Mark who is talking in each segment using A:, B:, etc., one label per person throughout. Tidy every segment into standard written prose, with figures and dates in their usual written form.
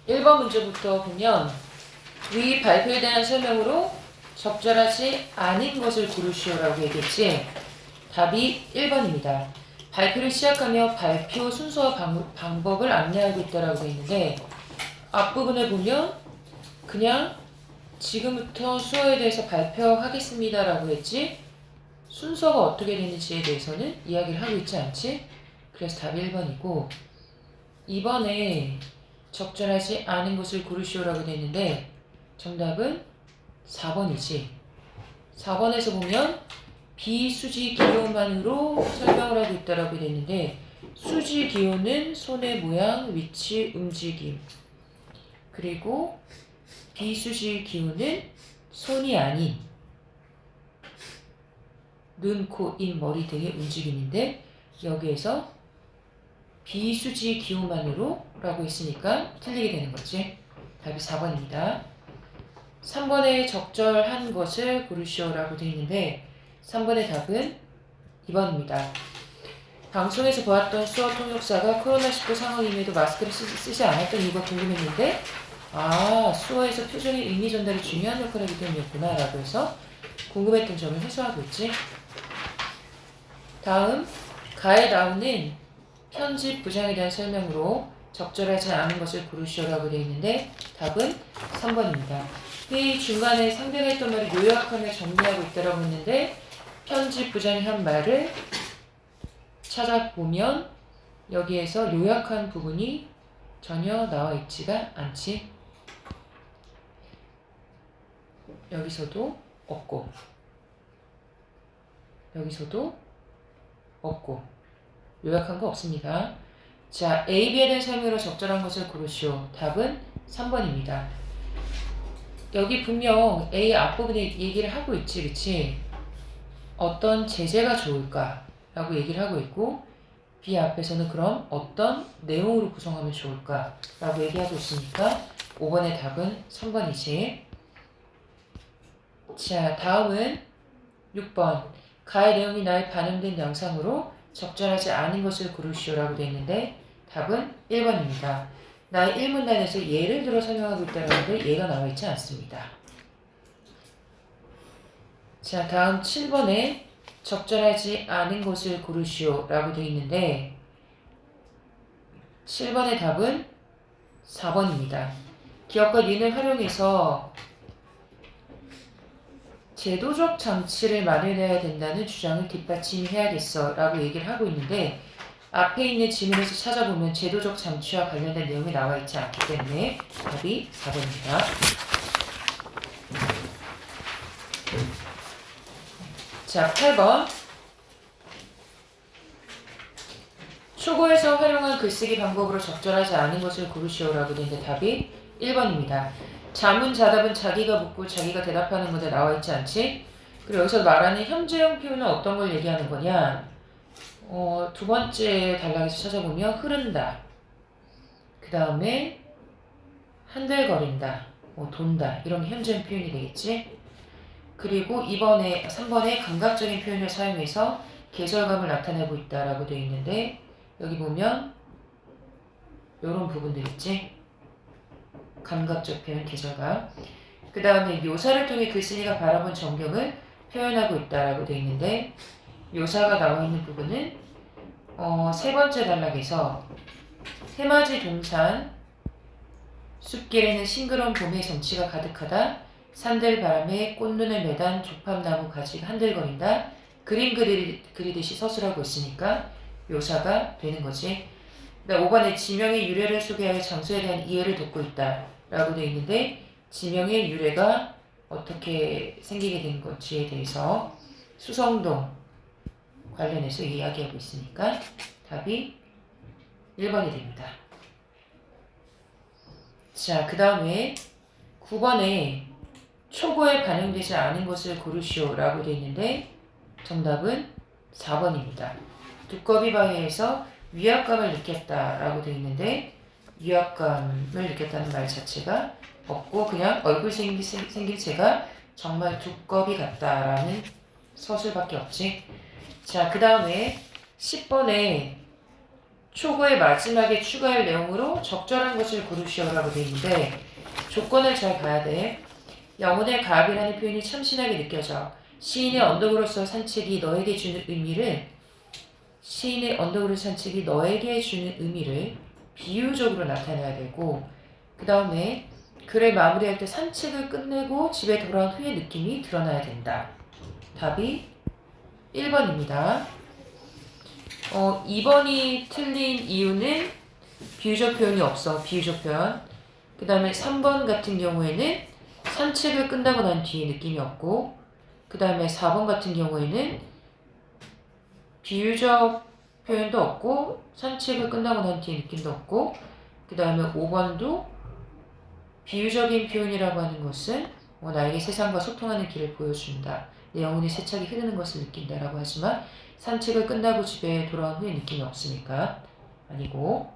A: 1번 문제부터 보면 위 발표에 대한 설명으로 적절하지 않은 것을 고르시오라고 얘기했지. 답이 1번입니다. 발표를 시작하며 발표 순서와 방법을 안내하고 있다라고 되어 있는데 앞부분에 보면 그냥 지금부터 수어에 대해서 발표하겠습니다라고 했지 순서가 어떻게 되는지에 대해서는 이야기를 하고 있지 않지? 그래서 답이 1번이고 2번에 적절하지 않은 것을 고르시오라고 되어 있는데 정답은 4번이지. 4번에서 보면 비수지 기호만으로 설명을 하고 있다라고 되어 있는데 수지 기호는 손의 모양, 위치, 움직임. 그리고 비수지 기호는 손이 아닌 눈, 코, 입, 머리 등의 움직임인데 여기에서 비수지 기호만으로 라고 했으니까 틀리게 되는 거지. 답이 4번입니다. 3번에 적절한 것을 고르시오라고 되어 있는데 3번의 답은 2번입니다. 방송에서 보았던 수어 통역사가 코로나19 상황임에도 마스크를 쓰지 않았던 이유가 궁금했는데 수어에서 표정의 의미 전달이 중요한 역할을 하기 때문이었구나 라고 해서 궁금했던 점을 해소하고 있지. 다음 가에 나오는 편집 부장에 대한 설명으로 적절하지 않은 것을 고르시오라고 되어 있는데 답은 3번입니다. 회의 중간에 상대가 했던 말을 요약하며 정리하고 있다라고 했는데 편집 부장이 한 말을 찾아보면 여기에서 요약한 부분이 전혀 나와 있지가 않지. 여기서도 없고 여기서도 없고 요약한 거 없습니다. 자, A, B에 대한 설명으로 적절한 것을 고르시오. 답은 3번입니다. 여기 분명 A 앞부분에 얘기를 하고 있지, 그치? 어떤 제재가 좋을까? 라고 얘기를 하고 있고 B 앞에서는 그럼 어떤 내용으로 구성하면 좋을까? 라고 얘기하고 있으니까 5번의 답은 3번이지. 자, 다음은 6번. 가의 내용이 나의 반영된 영상으로 적절하지 않은 것을 고르시오라고 되어 있는데 답은 1번입니다. 나의 1문단에서 예를 들어 설명하고 있다는데 예가 나와 있지 않습니다. 자, 다음 7번에 적절하지 않은 것을 고르시오라고 되어 있는데 7번의 답은 4번입니다. 기업과 닌을 활용해서 제도적 장치를 마련해야 된다는 주장을 뒷받침해야겠어 라고 얘기를 하고 있는데 앞에 있는 지문에서 찾아보면 제도적 장치와 관련된 내용이 나와 있지 않기 때문에 답이 4번입니다. 자, 8번. 초고에서 활용한 글쓰기 방법으로 적절하지 않은 것을 고르시오라고 되는데 답이 1번입니다. 자문자답은 자기가 묻고 자기가 대답하는 것에 나와 있지 않지? 그리고 여기서 말하는 현재형 표현은 어떤 걸 얘기하는 거냐? 두 번째 단락에서 찾아보면 흐른다. 그 다음에 한들거린다. 돈다. 이런 게 현재형 표현이 되겠지? 그리고 3번에 감각적인 표현을 사용해서 계절감을 나타내고 있다라고 되어 있는데 여기 보면 이런 부분들 있지? 감각적 표현, 계절감. 그 다음에 묘사를 통해 글쓴이가 바라본 전경을 표현하고 있다라고 되어 있는데 묘사가 나와 있는 부분은 세 번째 단락에서 해맞이 동산 숲길에는 싱그러운 봄의 정취가 가득하다. 산들 바람에 꽃눈을 매단 조팝나무 가지가 한들거린다. 그림 그리듯이 서술하고 있으니까 묘사가 되는 거지. 5번에 지명의 유래를 소개하여 장소에 대한 이해를 돕고 있다 라고 되어 있는데 지명의 유래가 어떻게 생기게 된 건지에 대해서 수성동 관련해서 이야기하고 있으니까 답이 1번이 됩니다. 자, 그 다음에 9번에 초고에 반영되지 않은 것을 고르시오 라고 되어 있는데 정답은 4번입니다. 두꺼비 바위에서 위압감을 느꼈다라고 되어 있는데 위압감을 느꼈다는 말 자체가 없고 그냥 얼굴 생김새가 정말 두꺼비 같다라는 서술밖에 없지. 자, 그 다음에 10번에 초고의 마지막에 추가할 내용으로 적절한 것을 고르시오라고 되어 있는데 조건을 잘 봐야 돼. 영혼의 가압이라는 표현이 참신하게 느껴져. 시인의 언덕으로서 산책이 너에게 주는 의미를 비유적으로 나타내야 되고, 그 다음에 글을 마무리할 때 산책을 끝내고 집에 돌아온 후의 느낌이 드러나야 된다. 답이 1번입니다. 2번이 틀린 이유는 비유적 표현이 없어. 비유적 표현. 그 다음에 3번 같은 경우에는 산책을 끝나고 난 뒤에 느낌이 없고, 그 다음에 4번 같은 경우에는 비유적 표현도 없고 산책을 끝나고 난 뒤에 느낌도 없고, 그 다음에 5번도 비유적인 표현이라고 하는 것은 나에게 세상과 소통하는 길을 보여준다. 내 영혼의 세착이 흐르는 것을 느낀다라고 하지만 산책을 끝나고 집에 돌아온 후에 느낌이 없으니까 아니고.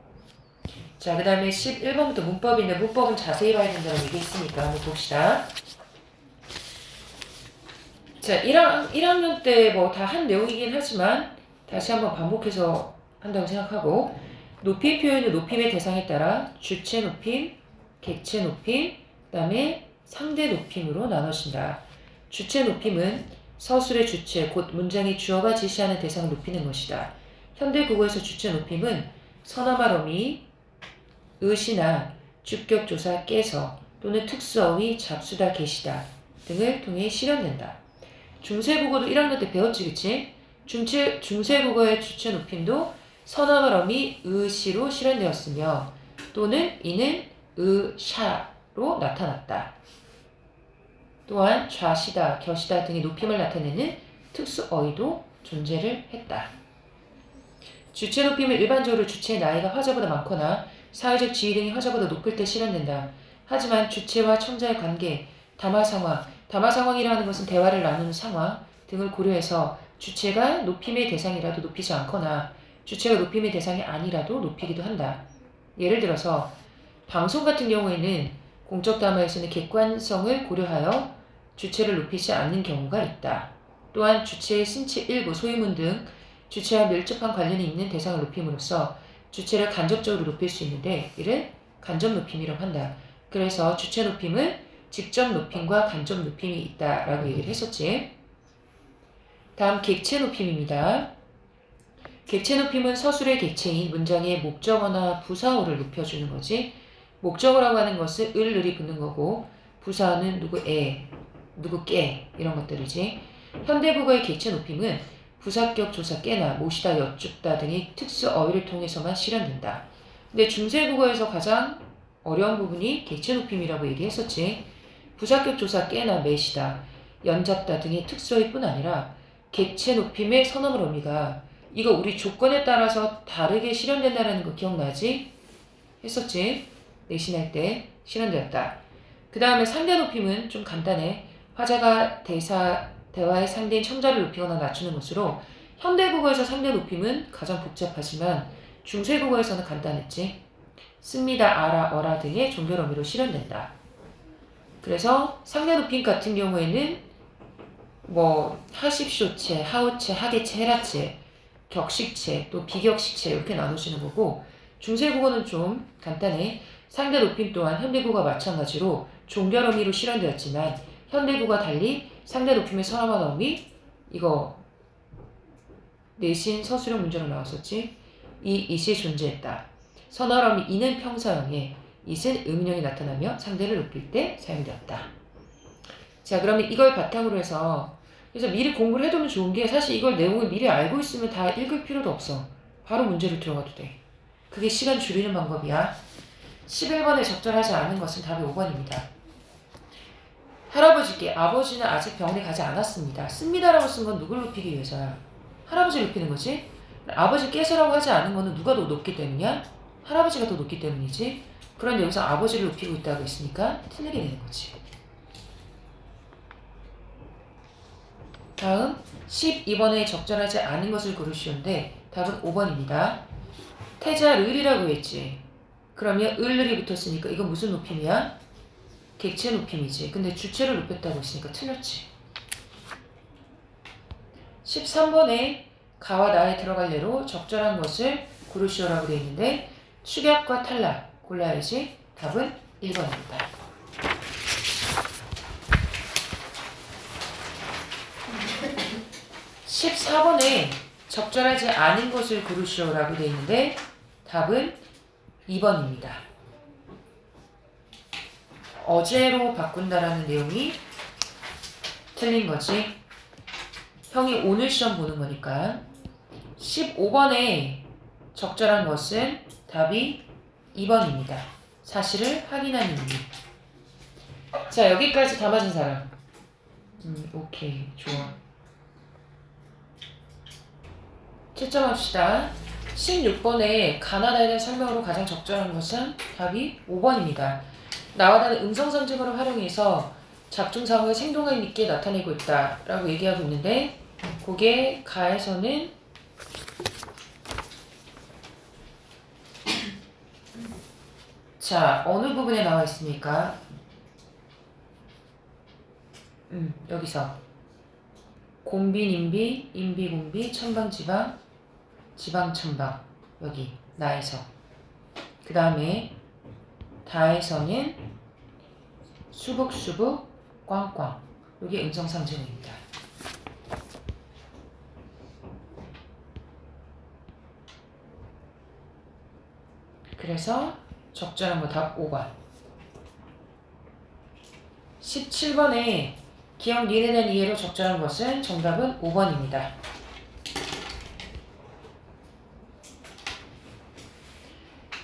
A: 자, 그 다음에 11번부터 문법인데 문법은 자세히 봐야 된다고 얘기했으니까 한번 봅시다. 자, 1학년 때 뭐 다 한 내용이긴 하지만 다시 한번 반복해서 한다고 생각하고, 높임 표현은 높임의 대상에 따라 주체 높임, 객체 높임, 그 다음에 상대 높임으로 나눠진다. 주체 높임은 서술의 주체, 곧 문장의 주어가 지시하는 대상을 높이는 것이다. 현대 국어에서 주체 높임은 서너말어미, 의시나 주격조사 깨서 또는 특수어휘 잡수다 계시다 등을 통해 실현된다. 중세국어도 1학년 때 배웠지, 그치? 중세국어의 주체 높임도 서너말어미 의시로 실현되었으며 또는 이는 의샤로 나타났다. 또한 좌시다, 겨시다 등의 높임을 나타내는 특수어휘도 존재를 했다. 주체 높임은 일반적으로 주체의 나이가 화자보다 많거나 사회적 지위 등이 화자보다 높을 때 실현된다. 하지만 주체와 청자의 관계, 담화상황이라는 것은 대화를 나누는 상황 등을 고려해서 주체가 높임의 대상이라도 높이지 않거나 주체가 높임의 대상이 아니라도 높이기도 한다. 예를 들어서 방송 같은 경우에는 공적 담화에서는 객관성을 고려하여 주체를 높이지 않는 경우가 있다. 또한 주체의 신체 일부, 소유문 등 주체와 밀접한 관련이 있는 대상을 높임으로써 주체를 간접적으로 높일 수 있는데 이를 간접 높임이라고 한다. 그래서 주체 높임은 직접 높임과 간접 높임이 있다라고 얘기를 했었지. 다음 객체 높임입니다. 객체 높임은 서술의 객체인 문장의 목적어나 부사어를 높여주는 거지. 목적어라고 하는 것은 을이 붙는 거고, 부사어는 누구애, 누구께 이런 것들이지. 현대국어의 객체 높임은 부사격 조사 깨나 모시다 여쭙다 등의 특수어휘를 통해서만 실현된다. 근데 중세국어에서 가장 어려운 부분이 객체 높임이라고 얘기했었지. 부사격 조사 깨나 매시다, 연잡다 등의 특수어휘뿐 아니라 객체 높임의 서너물어미가 이거 우리 조건에 따라서 다르게 실현된다는 거 기억나지? 했었지. 내신할 때 실현되었다. 그 다음에 상대 높임은 좀 간단해. 화자가 대화의 상대인 청자를 높이거나 낮추는 것으로 현대국어에서 상대 높임은 가장 복잡하지만 중세국어에서는 간단했지. 씁니다, 알아, 어라 등의 종결 어미로 실현된다. 그래서 상대 높임 같은 경우에는 하십쇼체, 하우체, 하계체, 헤라체, 격식체, 또 비격식체 이렇게 나누시는 거고, 중세국어는 좀 간단해. 상대 높임 또한 현대국어와 마찬가지로 종결 어미로 실현되었지만 현대국어와 달리 상대 높임의 서너만 어미, 이거 내신 서술형 문제로 나왔었지. 이잇이 존재했다. 서너어미 이는 평사형에, 잇은 의문형이 나타나며 상대를 높일 때 사용되었다. 자, 그러면 이걸 바탕으로 해서 그래서 미리 공부를 해두면 좋은 게, 사실 이걸 내용을 미리 알고 있으면 다 읽을 필요도 없어. 바로 문제로 들어가도 돼. 그게 시간 줄이는 방법이야. 11번에 적절하지 않은 것은 답이 5번입니다. 할아버지께 아버지는 아직 병원에 가지 않았습니다. 씁니다라고 쓴 건 누굴 높이기 위해서야? 할아버지를 높이는 거지. 아버지께서라고 하지 않은 거는 누가 더 높기 때문이야? 할아버지가 더 높기 때문이지. 그런데 여기서 아버지를 높이고 있다고 했으니까 틀리게 되는 거지. 다음 12번에 적절하지 않은 것을 고르시오인데 답은 5번입니다. 태자 을이라고 했지. 그러면 을이 붙었으니까 이건 무슨 높임이야? 객체 높임이지. 근데 주체를 높였다고 했으니까 틀렸지. 13번에 가와 나에 들어갈 예로 적절한 것을 고르시오라고 되어 있는데 축약과 탈락 골라야지. 답은 1번입니다. 14번에 적절하지 않은 것을 고르시오라고 되어 있는데 답은 2번입니다. 어제로 바꾼다라는 내용이 틀린 거지. 형이 오늘 시험 보는 거니까. 15번에 적절한 것은 답이 2번입니다. 사실을 확인하는 의미. 자, 여기까지 다 맞은 사람. 오케이, 좋아. 채점합시다. 16번에 가나다에 대한 설명으로 가장 적절한 것은 답이 5번입니다. 나와 다른 음성 상징어를 활용해서 작중 상황을 생동감 있게 나타내고 있다 라고 얘기하고 있는데, 그게 가에서는 자, 어느 부분에 나와 있습니까? 여기서 곰비, 님비, 임비, 곰비, 천방, 지방, 지방, 천방. 여기 나에서. 그 다음에 다에서는 수북, 수북, 꽝꽝. 여기 음성 상징어입니다. 그래서 적절한 거 답 5번. 17번에 기억 니에 대한 이해로 적절한 것은 정답은 5번입니다.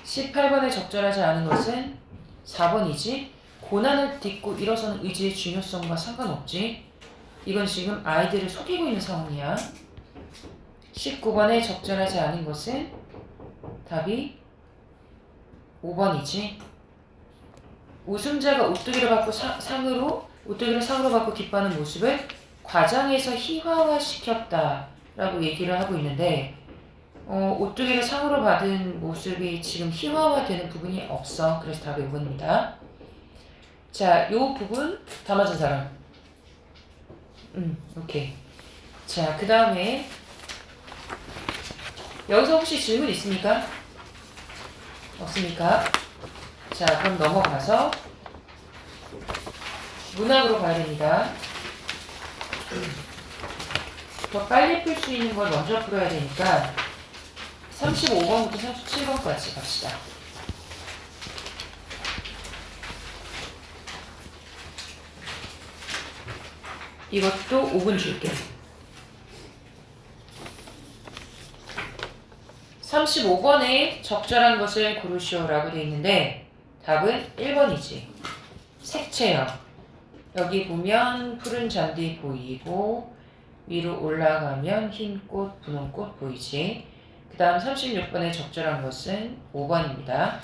A: 18번에 적절하지 않은 것은 4번이지. 고난을 딛고 일어서는 의지의 중요성과 상관없지. 이건 지금 아이들을 속이고 있는 상황이야. 19번에 적절하지 않은 것은 답이 5번이지. 웃음자가 오뚜기를 받고 오뚜기를 상으로 받고 기뻐하는 모습을 과장해서 희화화시켰다 라고 얘기를 하고 있는데, 오뚜기를 상으로 받은 모습이 지금 희화화되는 부분이 없어. 그래서 답이 5번입니다. 자, 요 부분 다 맞은 사람. 오케이. 자, 그 다음에 여기서 혹시 질문 있습니까? 없습니까? 자, 그럼 넘어가서 문학으로 가야 됩니다. 더 빨리 풀 수 있는 걸 먼저 풀어야 되니까 35번부터 37번까지 갑시다. 이것도 5분 줄게. 35번에 적절한 것을 고르시오라고 되어 있는데 답은 1번이지. 색채형. 여기 보면 푸른 잔디 보이고 위로 올라가면 흰 꽃, 분홍꽃 보이지. 그 다음 36번에 적절한 것은 5번입니다.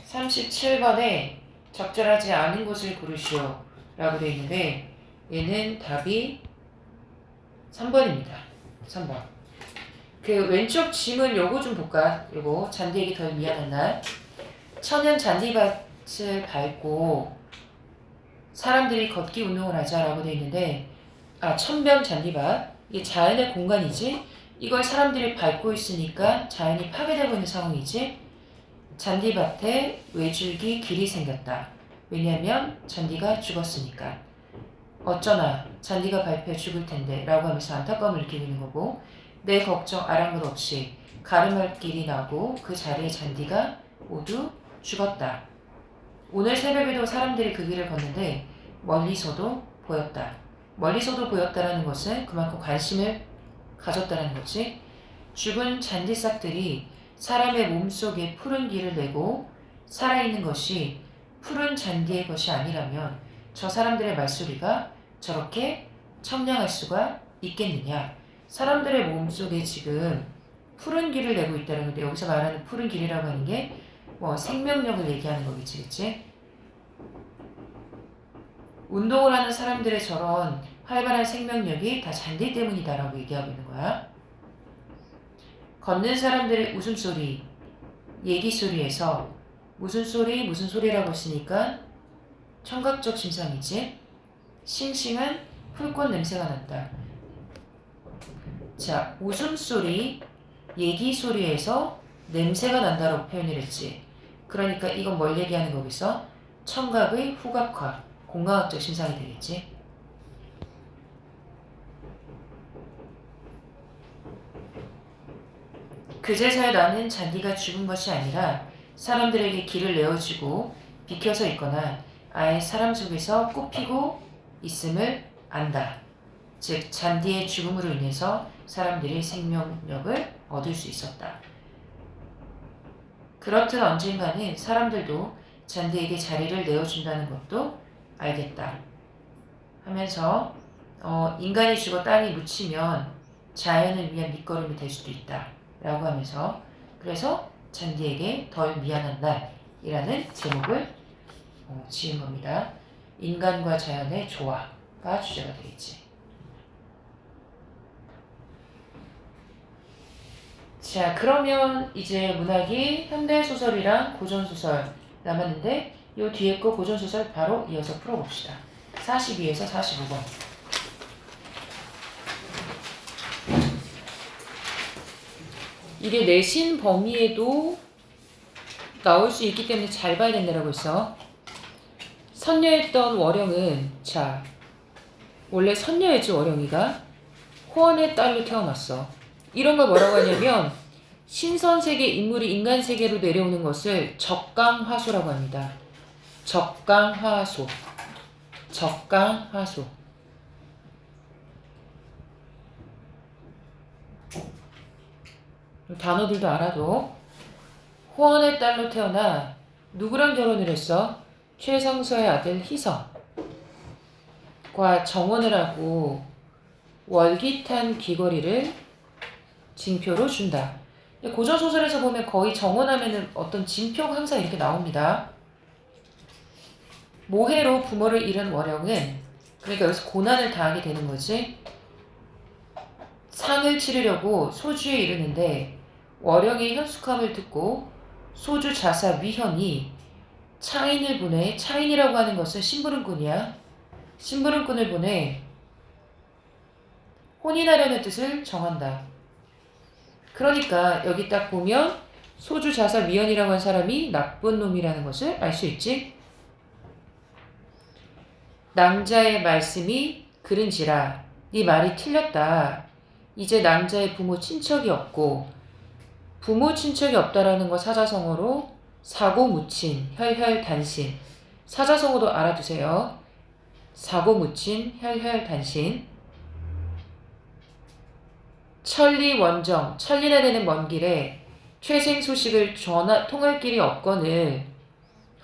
A: 37번에 적절하지 않은 것을 고르시오 라고 되어 있는데 얘는 답이 3번입니다. 3번. 그 왼쪽 지문 요거 좀 볼까? 요거 잔디 얘기 더 미안한 날. 천연 잔디밭을 밟고 사람들이 걷기 운동을 하자라고 되어 있는데, 천변 잔디밭. 이게 자연의 공간이지. 이걸 사람들이 밟고 있으니까 자연이 파괴되고 있는 상황이지. 잔디밭에 외줄기 길이 생겼다. 왜냐하면 잔디가 죽었으니까. 어쩌나 잔디가 밟혀 죽을 텐데 라고 하면서 안타까움을 느끼고 있는 거고, 내 걱정 아랑곳 없이 가름할 길이 나고 그 자리에 잔디가 모두 죽었다. 오늘 새벽에도 사람들이 그 길을 걷는데 멀리서도 보였다. 멀리서도 보였다라는 것은 그만큼 관심을 가졌다는 거지. 죽은 잔디싹들이 사람의 몸속에 푸른 길을 내고 살아있는 것이 푸른 잔디의 것이 아니라면 저 사람들의 말소리가 저렇게 청량할 수가 있겠느냐. 사람들의 몸속에 지금 푸른 길을 내고 있다는 건데, 여기서 말하는 푸른 길이라고 하는 게 뭐 생명력을 얘기하는 거겠지, 그치? 운동을 하는 사람들의 저런 활발한 생명력이 다 잔디 때문이다라고 얘기하고 있는 거야. 걷는 사람들의 웃음소리, 얘기소리에서 무슨 소리라고 했으니까 청각적 심상이지. 싱싱한 풀꽃 냄새가 난다. 자, 웃음소리, 얘기 소리에서 냄새가 난다라고 표현을 했지. 그러니까 이건 뭘 얘기하는 거겠어? 청각의 후각화, 공감학적 신상이 되겠지. 그제서야 나는 잔디가 죽은 것이 아니라 사람들에게 길을 내어주고 비켜서 있거나 아예 사람 속에서 꽃피고 있음을 안다. 즉 잔디의 죽음으로 인해서 사람들이 생명력을 얻을 수 있었다. 그렇듯 언젠가는 사람들도 잔디에게 자리를 내어준다는 것도 알겠다. 하면서 인간이 죽어 땅에 묻히면 자연을 위한 밑거름이 될 수도 있다. 라고 하면서 그래서 잔디에게 덜 미안한 날이라는 제목을 지은 겁니다. 인간과 자연의 조화가 주제가 되겠지. 자, 그러면 이제 문학이 현대소설이랑 고전소설 남았는데 이 뒤에 거 고전소설 바로 이어서 풀어봅시다. 42에서 45번. 이게 내신 범위에도 나올 수 있기 때문에 잘 봐야 된다라고 했어. 선녀였던 월영은, 자, 원래 선녀였지 월영이가. 호원의 딸로 태어났어. 이런 걸 뭐라고 하냐면 신선세계 인물이 인간세계로 내려오는 것을 적강화소라고 합니다. 적강화소. 적강화소. 단어들도 알아도 호원의 딸로 태어나 누구랑 결혼을 했어? 최성서의 아들 희성과 정혼을 하고 월깃한 귀걸이를 징표로 준다. 고전소설에서 보면 거의 정혼하면은 어떤 징표가 항상 이렇게 나옵니다. 모해로 부모를 잃은 월영은 그러니까 여기서 고난을 당하게 되는 거지. 상을 치르려고 소주에 이르는데 월영의 현숙함을 듣고 소주 자사 위현이 차인을 보내. 차인이라고 하는 것은 심부름꾼이야. 심부름꾼을 보내 혼인하려는 뜻을 정한다. 그러니까 여기 딱 보면 소주 자사 위현이라고 한 사람이 나쁜 놈이라는 것을 알 수 있지. 낭자의 말씀이 그른지라 네 말이 틀렸다. 이제 낭자의 부모 친척이 없고 부모 친척이 없다라는 거 사자성어로 사고무친 혈혈단신. 사자성어도 알아두세요. 사고무친 혈혈단신. 천리원정, 천리나 되는 먼 길에 최생 소식을 통할 길이 없거늘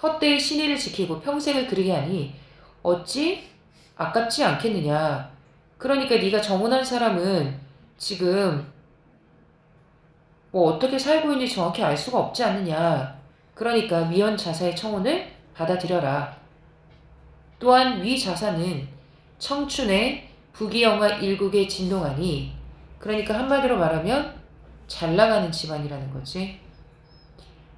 A: 헛되이 신의를 지키고 평생을 그르게 하니 어찌 아깝지 않겠느냐. 그러니까 네가 정혼한 사람은 지금 뭐 어떻게 살고 있는지 정확히 알 수가 없지 않느냐. 그러니까 미연 자사의 청혼을 받아들여라. 또한 위 자사는 청춘의 부귀영화 일국에 진동하니 그러니까 한마디로 말하면 잘 나가는 집안이라는 거지.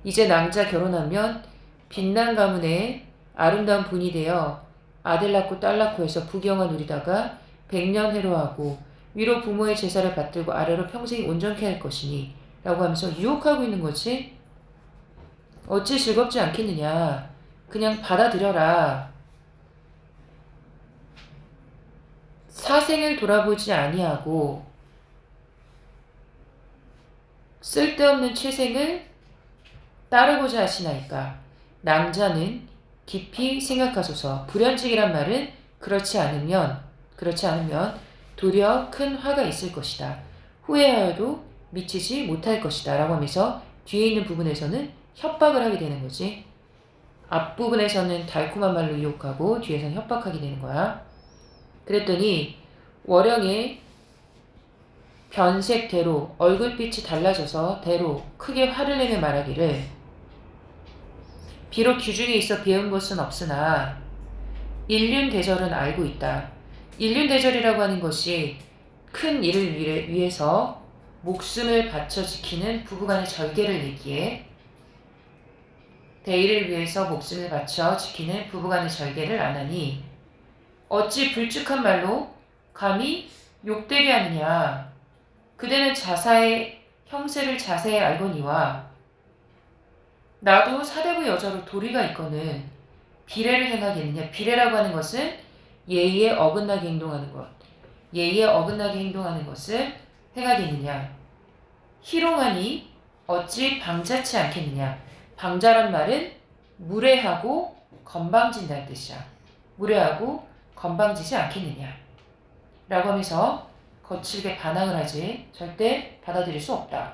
A: 이제 낭자 결혼하면 빛난 가문의 아름다운 분이 되어 아들 낳고 딸 낳고 해서 부귀영화 누리다가 백년해로하고 위로 부모의 제사를 받들고 아래로 평생 온전케 할 것이니 라고 하면서 유혹하고 있는 거지. 어찌 즐겁지 않겠느냐. 그냥 받아들여라. 사생을 돌아보지 아니하고 쓸데없는 최생을 따르고자 하시나이까. 낭자는 깊이 생각하소서. 불현직이란 말은 그렇지 않으면 도리어 큰 화가 있을 것이다. 후회하여도 미치지 못할 것이다. 라고 하면서 뒤에 있는 부분에서는 협박을 하게 되는 거지. 앞부분에서는 달콤한 말로 유혹하고 뒤에서는 협박하게 되는 거야. 그랬더니 월영의 변색대로 얼굴빛이 달라져서 대로 크게 화를 내며 말하기를 비록 규중에 있어 배운 것은 없으나 일륜대절은 알고 있다. 일륜대절이라고 하는 것이 큰 일을 위해서 목숨을 바쳐 지키는 부부간의 절개를 얘기해. 대의를 위해서 목숨을 바쳐 지키는 부부간의 절개를 안 하니 어찌 불쭉한 말로 감히 욕되게 하느냐. 그대는 자사의 형세를 자세히 알거니와 나도 사대부 여자로 도리가 있거늘 비례를 행하겠느냐. 비례라고 하는 것은 예의에 어긋나게 행동하는 것. 예의에 어긋나게 행동하는 것을 행하겠느냐. 희롱하니 어찌 방자치 않겠느냐. 방자란 말은 무례하고 건방진다는 뜻이야. 무례하고 건방지지 않겠느냐. 라고 하면서 거칠게 반항을 하지 절대 받아들일 수 없다.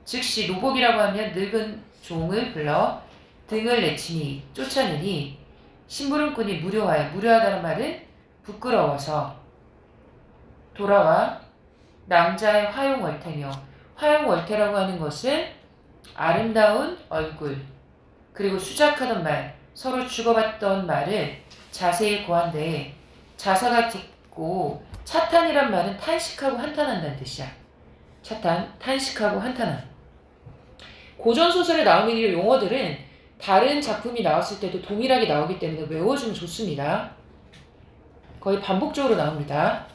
A: 즉시 노복이라고 하면 늙은 종을 불러 등을 내치니 쫓아내니 심부름꾼이 무료하여 무료하다는 말은 부끄러워서 돌아와 낭자의 화용월태며 화용월태라고 하는 것은 아름다운 얼굴 그리고 수작하던 말 서로 주고받던 말을 자세히 고한데 자사가 딛고 차탄이란 말은 탄식하고 한탄한다는 뜻이야. 차탄, 탄식하고 한탄한. 고전소설에 나오는 이 용어들은 다른 작품이 나왔을 때도 동일하게 나오기 때문에 외워주면 좋습니다. 거의 반복적으로 나옵니다.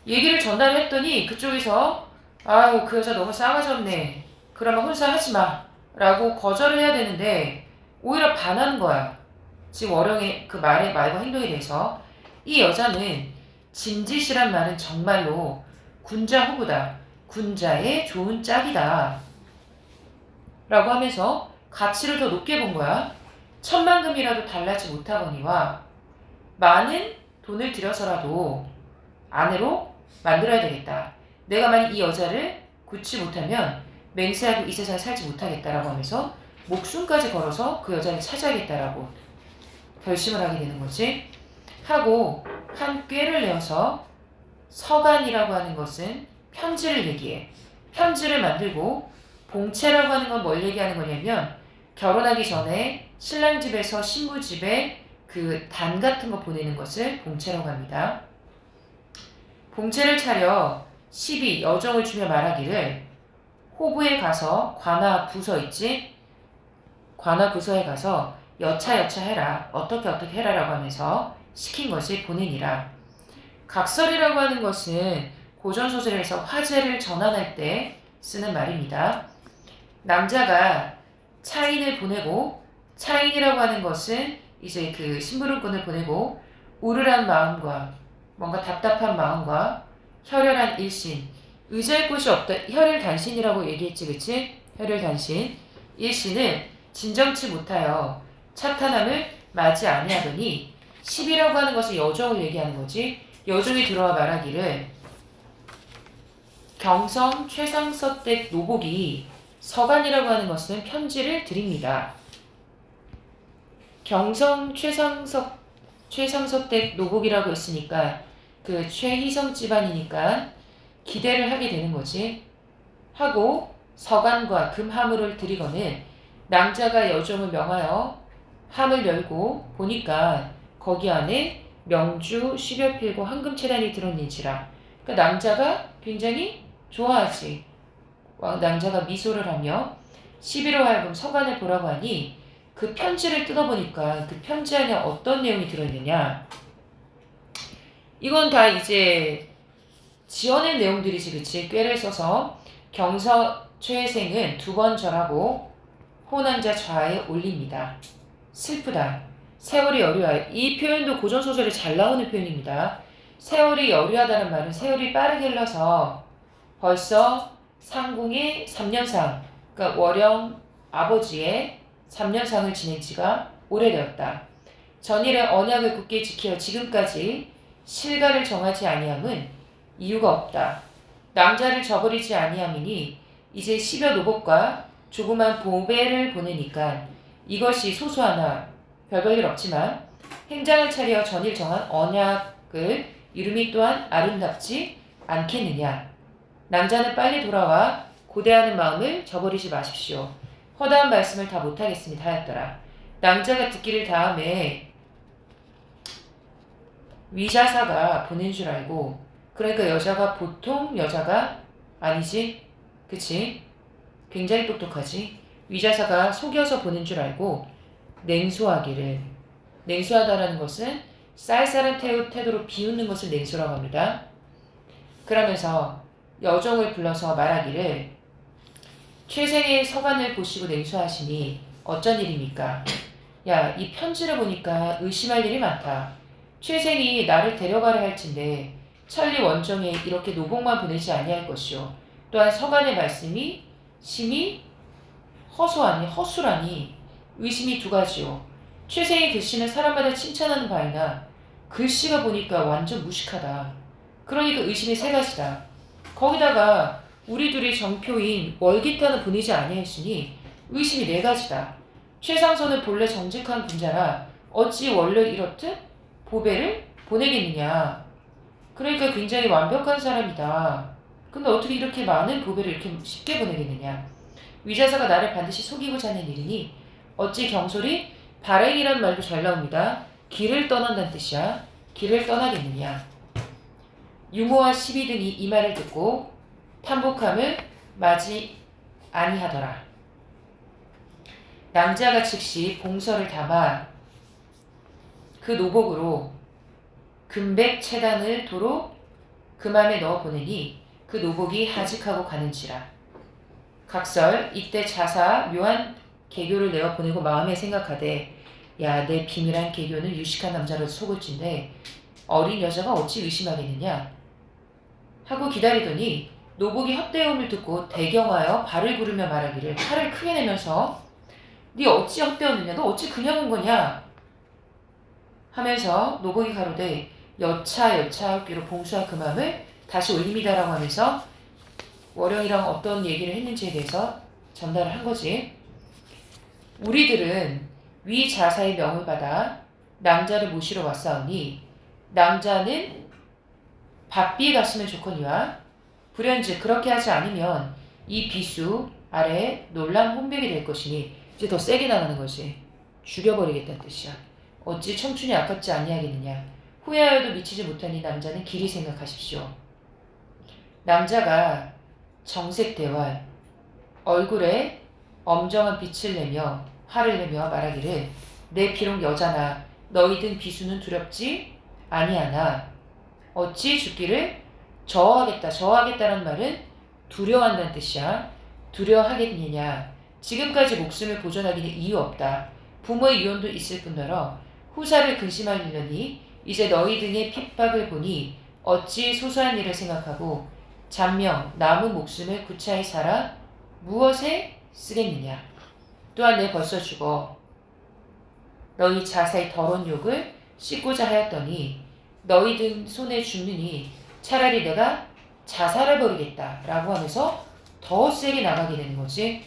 A: 얘기를 전달했더니 그쪽에서 아유 그 여자 너무 싸가지 없네. 그러면 혼사하지 마. 라고 거절을 해야 되는데 오히려 반하는 거야. 지금 어령의 그 말과 행동에 대해서. 이 여자는 진짓이란 말은 정말로 군자 호구다. 군자의 좋은 짝이다. 라고 하면서 가치를 더 높게 본 거야. 10,000금이라도 달라지 못하거니와 많은 돈을 들여서라도 아내로 만들어야 되겠다. 내가 만약 이 여자를 굳지 못하면 맹세하고 이 세상에 살지 못하겠다라고 하면서 목숨까지 걸어서 그 여자를 찾아야겠다라고 결심을 하게 되는 거지. 하고 한 꾀를 내어서 서간이라고 하는 것은 편지를 얘기해. 편지를 만들고 봉채라고 하는 건 뭘 얘기하는 거냐면 결혼하기 전에 신랑 집에서 신부 집에 그 단 같은 거 보내는 것을 봉채라고 합니다. 봉채를 차려 시비 여정을 주며 말하기를 호부에 가서 관아 부서 있지? 관아 부서에 가서 여차 해라. 어떻게 해라 라고 하면서 시킨 것이 보내니라. 각설이라고 하는 것은 고전소설에서 화제를 전환할 때 쓰는 말입니다. 남자가 차인을 보내고 차인이라고 하는 것은 이제 그 심부름꾼을 보내고 우르란 마음과 뭔가 답답한 마음과 혈혈한 일신 의지할 곳이 없다. 혈혈단신이라고 얘기했지 그치? 혈혈단신 일신을 진정치 못하여 차탄함을 맞이 아니하더니 시비라고 하는 것은 여종을 얘기하는 거지. 여종이 들어와 말하기를 경성 최상서댁 노복이 서간이라고 하는 것은 편지를 드립니다. 경성 최상서댁 노복이라고 했으니까 그 최희성 집안이니까 기대를 하게 되는 거지. 하고 서간과 금하물을 드리거늘 낭자가 여종을 명하여 함을 열고 보니까 거기 안에 명주 10여 필고 황금채단이 들었는지라. 그러니까 낭자가 굉장히 좋아하지. 낭자가 미소를 하며 시비로 하여금 서간을 보라고 하니 그 편지를 뜯어보니까 그 편지 안에 어떤 내용이 들어있느냐. 이건 다 이제 지어낸 내용들이지 그치? 꾀를 써서 경서 최생은 2번 절하고 호난자 좌에 올립니다. 슬프다. 세월이 여류하여. 이 표현도 고전소설에 잘 나오는 표현입니다. 세월이 여류하다는 말은 세월이 빠르게 흘러서 벌써 상궁의 3년상, 그러니까 월영 아버지의 3년상을 지낸 지가 오래되었다. 전일의 언약을 굳게 지켜 지금까지 실가를 정하지 아니함은 이유가 없다. 낭자를 저버리지 아니함이니 이제 10여 노복과 조그만 보배를 보내니까 이것이 소소하나 별볼일 없지만 행장을 차려 전일 정한 언약을 이름이 또한 아름답지 않겠느냐. 낭자는 빨리 돌아와 고대하는 마음을 저버리지 마십시오. 허다한 말씀을 다 못하겠습니다 하였더라. 낭자가 듣기를 다음에 위자사가 보낸 줄 알고, 그러니까 여자가 보통 여자가 아니지 그치? 굉장히 똑똑하지. 위자사가 속여서 보낸 줄 알고 냉소하기를. 냉소하다라는 것은 쌀쌀한 태도로 비웃는 것을 냉소라고 합니다. 그러면서 여종을 불러서 말하기를 최생의 서간을 보시고 냉소하시니 어쩐 일입니까? 야, 이 편지를 보니까 의심할 일이 많다. 최생이 나를 데려가려 할진데 천리 원정에 이렇게 노복만 보내지 아니할 것이요. 또한 서간의 말씀이 심히 허술하니 의심이 두 가지요. 최생의 글씨는 사람마다 칭찬하는 바이나 글씨가 보니까 완전 무식하다. 그러니까 의심이 세 가지다. 거기다가 우리 둘이 정표인 월기타는 보내지 아니했으니 의심이 네 가지다. 최상선은 본래 정직한 군자라 어찌 원래 이렇듯 보배를 보내겠느냐. 그러니까 굉장히 완벽한 사람이다. 근데 어떻게 이렇게 많은 보배를 이렇게 쉽게 보내겠느냐. 위자사가 나를 반드시 속이고자 하는 일이니 어찌 경솔이 발행이란 말도 잘 나옵니다. 길을 떠난다는 뜻이야. 길을 떠나겠느냐. 유모와 시비 등이 이 말을 듣고 탐복함을 맞이 아니하더라. 낭자가 즉시 봉서를 담아 그 노복으로 금백 채단을 도로 금함에 넣어 보내니 그 노복이 하직하고 가는지라. 각설 이때 자사 묘한 개교를 내어 보내고 마음에 생각하되 야, 내 비밀한 개교는 유식한 남자로 속을진데 어린 여자가 어찌 의심하겠느냐 하고 기다리더니 노복이 헛되음을 듣고 대경하여 발을 구르며 말하기를 팔을 크게 내면서 네 어찌 헛되었느냐 너 어찌 그냥 온 거냐 하면서 노복이 가로되 여차 하기로 봉수와 금함을 다시 올립니다라고 하면서 월영이랑 어떤 얘기를 했는지에 대해서 전달을 한 거지. 우리들은 위 자사의 명을 받아 낭자를 모시러 왔사오니 낭자는 바삐에 갔으면 좋거니와 불현즉 그렇게 하지 않으면 이 비수 아래에 놀란 혼백이 될 것이니 이제 더 세게 나가는 것이 죽여버리겠다는 뜻이야. 어찌 청춘이 아깝지 아니하겠느냐. 후회하여도 미치지 못하니 남자는 길이 생각하십시오. 남자가 정색대활 얼굴에 엄정한 빛을 내며 화를 내며 말하기를 내 비록 여자나 너희든 비수는 두렵지 아니하나 어찌 죽기를 저하겠다라는 말은 두려워한다는 뜻이야. 두려워하겠느냐. 지금까지 목숨을 보존하기는 이유 없다. 부모의 유언도 있을 뿐더러 후사를 근심하려니 이제 너희 등의 핍박을 보니 어찌 소소한 일을 생각하고 잔명 남은 목숨을 구차히 살아 무엇에 쓰겠느냐. 또한 내 벌써 죽어 너희 자사의 더러운 욕을 씻고자 하였더니 너희 등 손에 죽느니 차라리 내가 자살을 벌이겠다 라고 하면서 더 세게 나가게 되는 거지.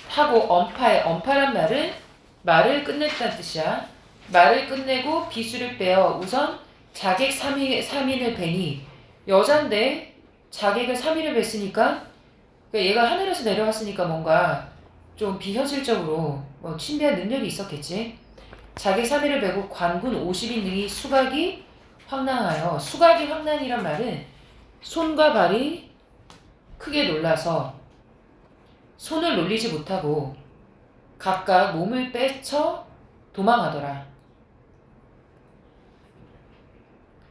A: 하고 엄파란 말은 말을 끝냈다는 뜻이야. 말을 끝내고 비수를 빼어 우선 자객 3인을 베니 여잔데 자객을 3인을 뱄으니까 얘가 하늘에서 내려왔으니까 뭔가 좀 비현실적으로 침대한 능력이 있었겠지. 자객 3인을 베고 관군 50인 등이 수각이 황당하여 수각이 황당이란 말은 손과 발이 크게 놀라서 손을 놀리지 못하고 각각 몸을 빼쳐 도망하더라.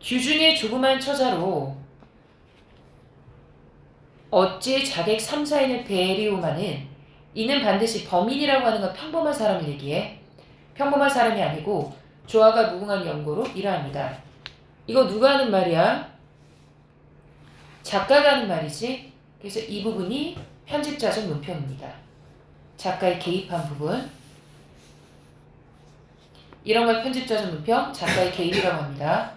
A: 규중의 조그만 처자로 어찌 자객 3, 4인을 베리오마는 이는 반드시 범인이라고 하는 건 평범한 사람을 얘기해. 평범한 사람이 아니고 조화가 무궁한 연고로 이러합니다. 이거 누가 하는 말이야? 작가가 하는 말이지. 그래서 이 부분이 편집자적 논평입니다. 작가의 개입한 부분. 이런 걸 편집자적 논평, 작가의 개입이라고 합니다.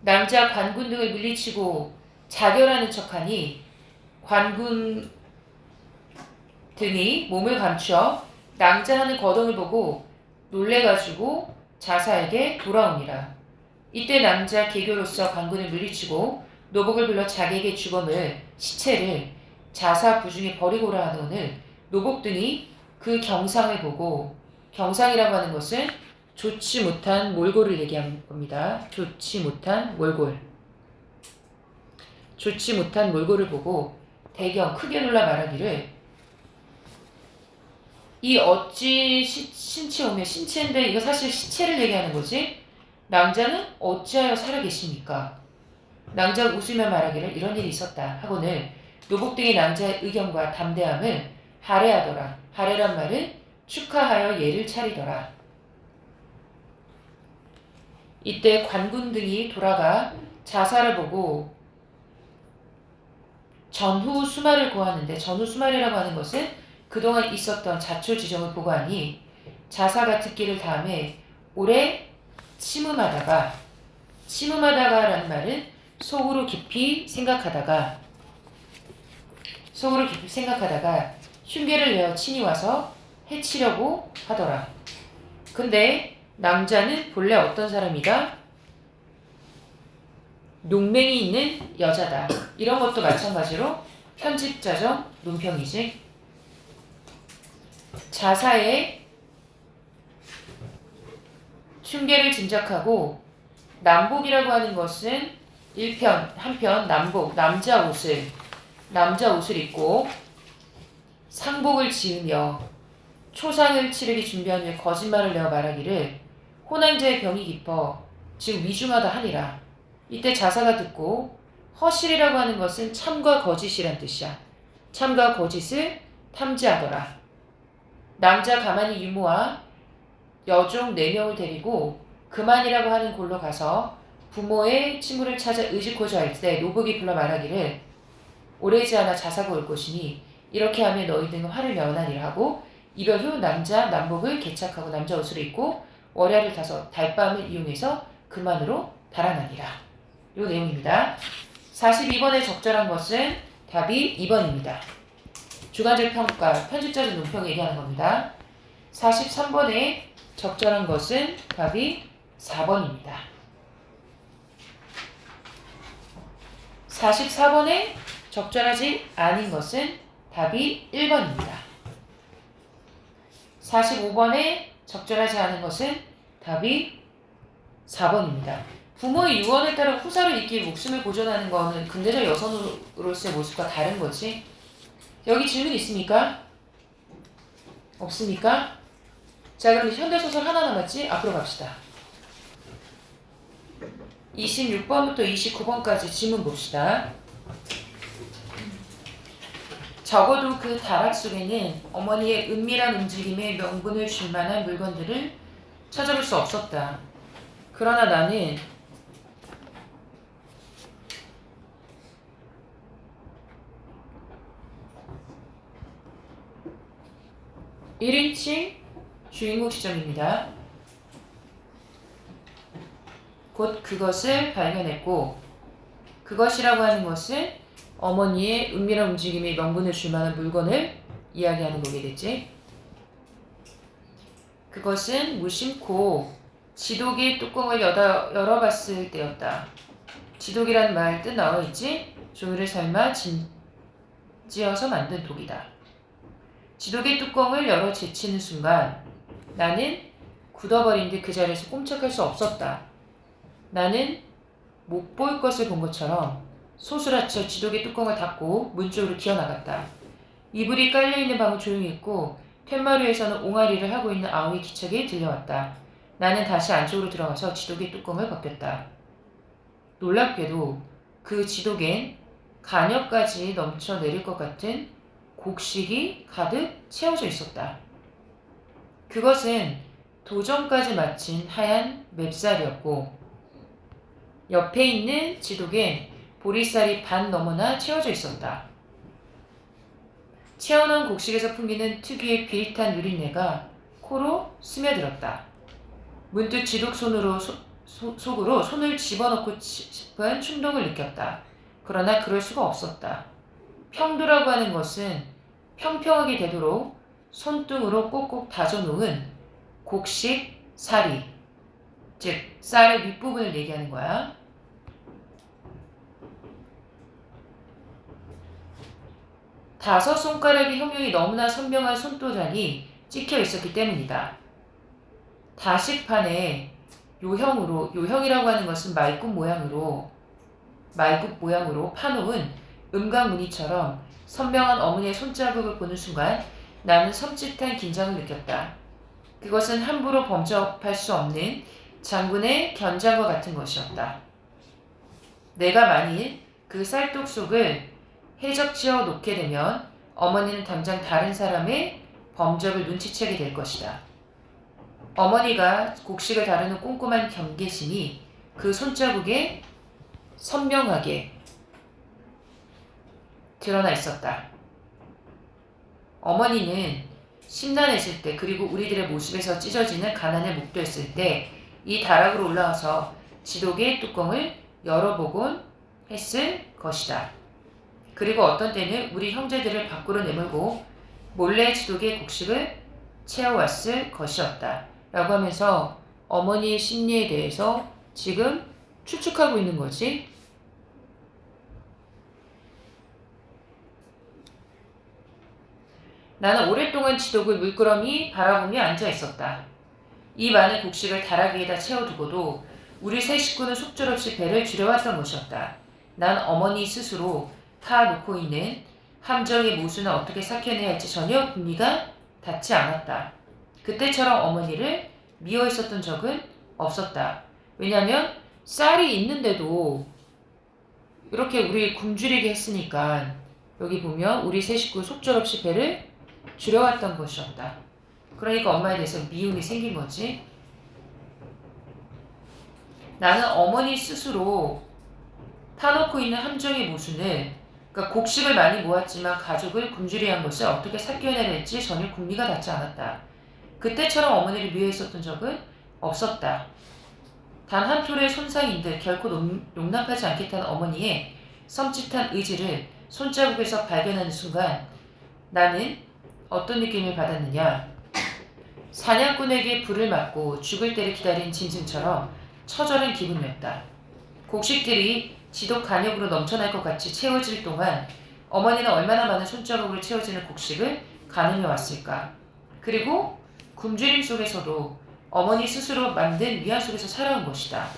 A: 남자 관군 등을 물리치고 자결하는 척하니 관군 등이 몸을 감추어 낭자하는 거동을 보고 놀래가지고 자사에게 돌아옵니다. 이때 남자 계교로서 관군을 물리치고 노복을 불러 자객의 주검을 시체를 자사 부중에 버리고라 하노늘 노복 등이 그 경상을 보고 경상이라고 하는 것은 좋지 못한 몰골을 얘기한 겁니다. 좋지 못한 몰골. 좋지 못한 몰골을 보고 대경 크게 놀라 말하기를 이 어찌 신체 오며 신체인데 이거 사실 시체를 얘기하는 거지. 낭자는 어찌하여 살아계십니까? 낭자가 웃으며 말하기를 이런 일이 있었다 하고는 노복등이 낭자의 의견과 담대함을 할애하더라. 할애란 말은 축하하여 예를 차리더라. 이때 관군 등이 돌아가 자사를 보고 전후 수말을 고하는데, 전후 수말이라고 하는 것은 그동안 있었던 자초지정을 보고하니 자사가 듣기를 다음에 오래 침음하다가라는 말은 속으로 깊이 생각하다가 흉계를 내어 친히 와서 해치려고 하더라. 근데 낭자는 본래 어떤 사람이다? 농맹이 있는 여자다. 이런 것도 마찬가지로 편집자적 논평이지. 자사의 흉계를 짐작하고 남복이라고 하는 것은 한편 남복, 남자 옷을 입고 상복을 지으며 초상을 치르기 준비한 후에 거짓말을 내어 말하기를 호난자의 병이 깊어 지금 위중하다 하니라. 이때 자사가 듣고 허실이라고 하는 것은 참과 거짓이란 뜻이야. 참과 거짓을 탐지하더라. 낭자 가만히 유모와 여종 4명을 데리고 그만이라고 하는 골로 가서 부모의 친구를 찾아 의지코자 할 때 노복이 불러 말하기를 오래지 않아 자사가 올 것이니 이렇게 하면 너희 등은 화를 면하니라 하고 이별 후 남자 남복을 개착하고 남자 옷을 입고 월야를 타서 달밤을 이용해서 그만으로 달아나니라. 이 내용입니다. 42번에 적절한 것은 답이 2번입니다. 주관적 평가, 편집자적 논평을 얘기하는 겁니다. 43번에 적절한 것은 답이 4번입니다. 44번에 적절하지 않은 것은 답이 1번입니다. 45번에 적절하지 않은 것은 답이 4번입니다. 부모의 유언에 따라 후사를 잇기 위해 목숨을 보존하는 것은 근대적 여성으로서의 모습과 다른 거지. 여기 질문 있습니까? 없습니까? 자, 그럼 현대소설 하나 남았지? 앞으로 갑시다. 26번부터 29번까지 질문 봅시다. 적어도 그 다락 속에는 어머니의 은밀한 움직임에 명분을 줄 만한 물건들을 찾아볼 수 없었다. 그러나 나는 (1인칭) 주인공 시점입니다. 곧 그것을 발견했고, 그것이라고 하는 것은 어머니의 은밀한 움직임에 명분을 줄 만한 물건을 이야기하는 거겠지. 그것은 무심코 지독의 뚜껑을 열어봤을 때였다. 지독이라는 말 뜻 나와있지? 종이를 삶아 찌어서 만든 독이다. 지독의 뚜껑을 열어 제치는 순간 나는 굳어버린 듯 그 자리에서 꼼짝할 수 없었다. 나는 못 볼 것을 본 것처럼 소스라쳐 지독의 뚜껑을 닫고 문 쪽으로 기어나갔다. 이불이 깔려있는 방은 조용했고 툇마루에서는 옹알이를 하고 있는 아우의 기척이 들려왔다. 나는 다시 안쪽으로 들어가서 지독의 뚜껑을 벗겼다. 놀랍게도 그 지독엔 간역까지 넘쳐내릴 것 같은 곡식이 가득 채워져 있었다. 그것은 도전까지 마친 하얀 맵쌀이었고 옆에 있는 지독엔 보리쌀이 반 너머나 채워져 있었다. 채워놓은 곡식에서 풍기는 특유의 비릿한 누린내가 코로 스며들었다. 문득 지독 속으로 손을 집어넣고 싶은 충동을 느꼈다. 그러나 그럴 수가 없었다. 평도라고 하는 것은 평평하게 되도록 손등으로 꼭꼭 다져놓은 곡식 사리, 즉 쌀의 윗부분을 얘기하는 거야. 다섯 손가락의 형용이 너무나 선명한 손도장이 찍혀 있었기 때문이다. 다식판에 요형이라고 하는 것은 말굽 모양으로 파놓은 음각 무늬처럼 선명한 어머니의 손자국을 보는 순간 나는 섬찟한 긴장을 느꼈다. 그것은 함부로 범접할 수 없는 장군의 견장과 같은 것이었다. 내가 만일 그 쌀독 속을 해적지어 놓게 되면 어머니는 당장 다른 사람의 범접을 눈치채게 될 것이다. 어머니가 곡식을 다루는 꼼꼼한 경계심이 그 손자국에 선명하게 드러나 있었다. 어머니는 심란해질 때 그리고 우리들의 모습에서 찢어지는 가난을 목도했을 때 이 다락으로 올라와서 지독의 뚜껑을 열어보곤 했을 것이다. 그리고 어떤 때는 우리 형제들을 밖으로 내몰고 몰래 지독의 곡식을 채워왔을 것이었다. 라고 하면서 어머니의 심리에 대해서 지금 추측하고 있는 거지. 나는 오랫동안 지독을 물끄러미 바라보며 앉아 있었다. 이 많은 곡식을 다락 위에다 채워두고도 우리 세 식구는 속절없이 배를 줄여왔던 것이었다. 난 어머니 스스로 타놓고 있는 함정의 모순을 어떻게 삭혀내야 할지 전혀 궁리가 닿지 않았다. 그때처럼 어머니를 미워했었던 적은 없었다. 왜냐하면 쌀이 있는데도 이렇게 우리 굶주리게 했으니까 여기 보면 우리 세 식구 속절없이 배를 줄여왔던 것이었다. 그러니까 엄마에 대해서 미움이 생긴 거지. 나는 어머니 스스로 타놓고 있는 함정의 모순을, 그러니까 곡식을 많이 모았지만 가족을 굶주리한 것을 어떻게 삭혀내야 할지 전혀 궁리가 닿지 않았다. 그때처럼 어머니를 미워했었던 적은 없었다. 단 한 톨의 손상인들 결코 용납하지 않겠다는 어머니의 섬찟한 의지를 손자국에서 발견하는 순간 나는 어떤 느낌을 받았느냐. 사냥꾼에게 불을 맞고 죽을 때를 기다린 짐승처럼 처절한 기분이었다. 곡식들이 지독 간욕으로 넘쳐날 것 같이 채워질 동안 어머니는 얼마나 많은 손자국으로 채워지는 곡식을 가늠해 왔을까. 그리고 굶주림 속에서도 어머니 스스로 만든 위안 속에서 살아온 것이다.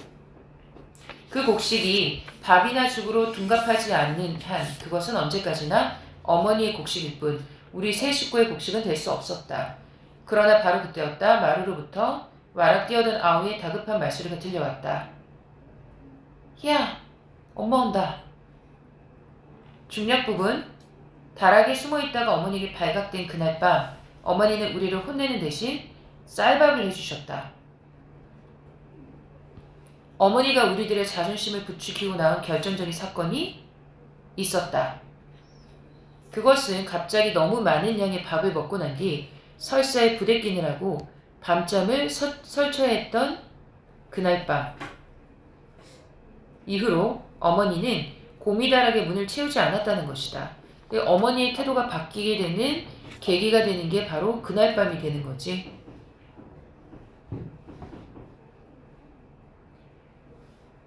A: 그 곡식이 밥이나 죽으로 둔갑하지 않는 한 그것은 언제까지나 어머니의 곡식일 뿐 우리 세 식구의 곡식은 될 수 없었다. 그러나 바로 그때였다. 마루로부터 와락 뛰어든 아우의 다급한 말소리가 들려왔다. 야, 엄마 온다. 중략부분 다락에 숨어있다가 어머니에게 발각된 그날 밤 어머니는 우리를 혼내는 대신 쌀밥을 해주셨다. 어머니가 우리들의 자존심을 부추기고 나온 결정적인 사건이 있었다. 그것은 갑자기 너무 많은 양의 밥을 먹고 난 뒤 설사에 부대끼느라고 밤잠을 설쳐야 했던 그날 밤 이후로 어머니는 고미다락의 문을 채우지 않았다는 것이다. 어머니의 태도가 바뀌게 되는 계기가 되는 게 바로 그날 밤이 되는 거지.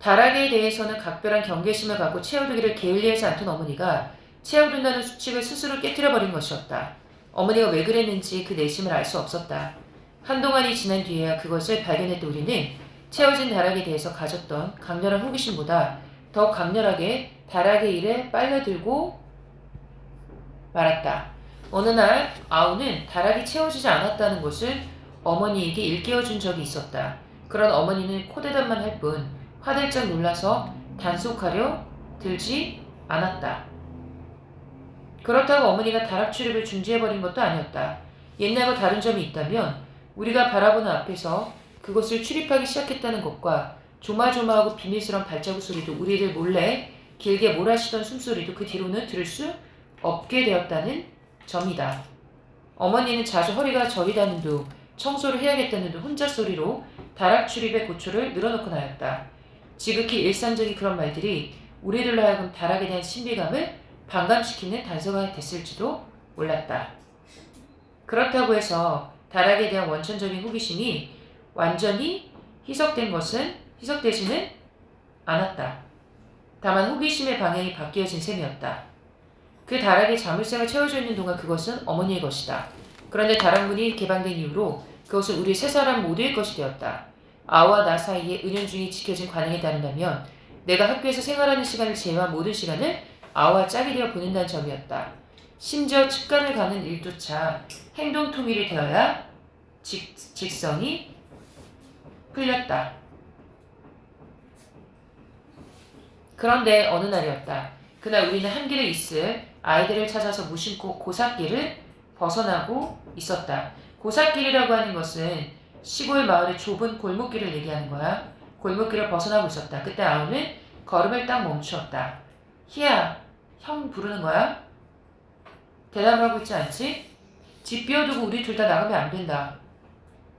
A: 다락에 대해서는 각별한 경계심을 갖고 채워두기를 게을리하지 않던 어머니가 채워둔다는 수칙을 스스로 깨뜨려버린 것이었다. 어머니가 왜 그랬는지 그 내심을 알 수 없었다. 한동안이 지난 뒤에야 그것을 발견했던 우리는 채워진 다락에 대해서 가졌던 강렬한 호기심보다 더욱 강렬하게 다락의 일에 빨려들고 말았다. 어느 날 아우는 다락이 채워지지 않았다는 것을 어머니에게 일깨워준 적이 있었다. 그런 어머니는 코대답만 할 뿐 화들짝 놀라서 단속하려 들지 않았다. 그렇다고 어머니가 다락 출입을 중지해버린 것도 아니었다. 옛날과 다른 점이 있다면 우리가 바라보는 앞에서 그것을 출입하기 시작했다는 것과 조마조마하고 비밀스러운 발자국 소리도 우리를 몰래 길게 몰아쉬던 숨소리도 그 뒤로는 들을 수 없게 되었다는 점이다. 어머니는 자주 허리가 저리다는 둥, 청소를 해야겠다는 둥 혼자 소리로 다락 출입의 고초를 늘어놓곤 하였다. 지극히 일상적인 그런 말들이 우리들로 하여금 다락에 대한 신비감을 반감시키는 단서가 됐을지도 몰랐다. 그렇다고 해서 다락에 대한 원천적인 호기심이 완전히 희석되지는 않았다. 다만 호기심의 방향이 바뀌어진 셈이었다. 그 다락에 자물쇠가 채워져 있는 동안 그것은 어머니의 것이다. 그런데 다락문이 개방된 이후로 그것은 우리 세 사람 모두의 것이 되었다. 아와 나 사이에 은연중에 지켜진 관행에 따른다면 내가 학교에서 생활하는 시간을 제외한 모든 시간을 아와 짝이 되어 보낸다는 점이었다. 심지어 측간을 가는 일조차 행동 통일이 되어야 직성이 풀렸다. 그런데 어느 날이었다. 그날 우리는 한 길에 있을 아이들을 찾아서 무심코 고삿길을 벗어나고 있었다. 고삿길이라고 하는 것은 시골 마을의 좁은 골목길을 얘기하는 거야. 골목길을 벗어나고 있었다. 그때 아우는 걸음을 딱 멈추었다. 희야, 형 부르는 거야? 대답을 하고 있지 않지? 집 비워두고 우리 둘 다 나가면 안 된다.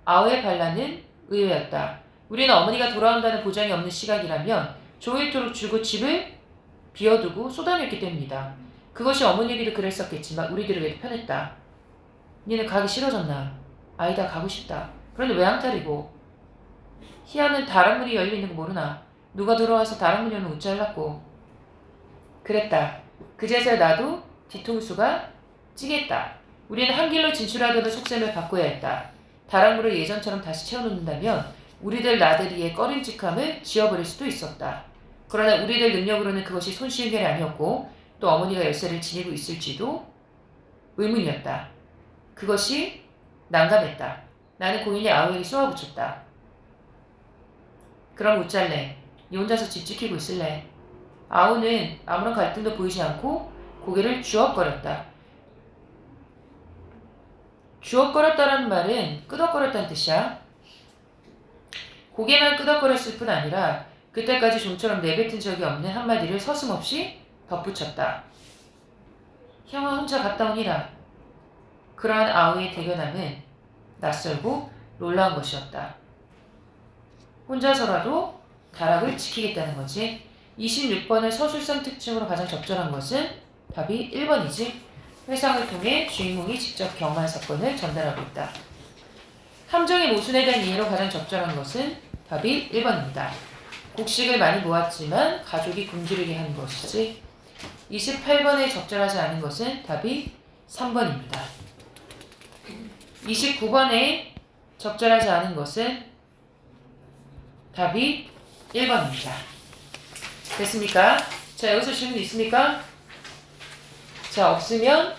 A: 아우의 반란은 의외였다. 우리는 어머니가 돌아온다는 보장이 없는 시각이라면 종일토록 줄곧 집을 비워두고 쏟아냈기 때문이다. 그것이 어머니에게도 그랬었겠지만 우리들에게도 편했다. 니는 가기 싫어졌나? 아니다, 가고 싶다. 그런데 왜 앙탈이고? 희아는 다락문이 열려있는 거 모르나? 누가 들어와서 다락문 열면 웃 잘랐고. 그랬다. 그제서야 나도 뒤통수가 찌겠다. 우리는 한 길로 진출하려는 속셈을 바꿔야 했다. 다락문을 예전처럼 다시 채워놓는다면 우리들 나들이의 꺼림직함을 지워버릴 수도 있었다. 그러나 우리들 능력으로는 그것이 손쉬운 일이 아니었고 또 어머니가 열쇠를 지니고 있을지도 의문이었다. 그것이 난감했다. 나는 고인이 아우에게 쏘아붙였다. 그럼 웃잘래. 니 혼자서 집 지키고 있을래. 아우는 아무런 갈등도 보이지 않고 고개를 주걱거렸다. 주걱거렸다라는 말은 끄덕거렸다는 뜻이야. 고개만 끄덕거렸을 뿐 아니라 그때까지 좀처럼 내뱉은 적이 없는 한마디를 서슴없이 덧붙였다. 형아 혼자 갔다 오니라. 그러한 아우의 대견함은 낯설고 놀라운 것이었다. 혼자서라도 다락을 지키겠다는 거지. 26번의 서술상 특징으로 가장 적절한 것은 답이 1번이지. 회상을 통해 주인공이 직접 경험한 사건을 전달하고 있다. 함정의 모순에 대한 이해로 가장 적절한 것은 답이 1번입니다. 곡식을 많이 모았지만 가족이 굶주리게 하는 것이지. 28번에 적절하지 않은 것은 답이 3번입니다. 29번에 적절하지 않은 것은 답이 1번입니다. 됐습니까? 자, 여기서 질문 있습니까? 자, 없으면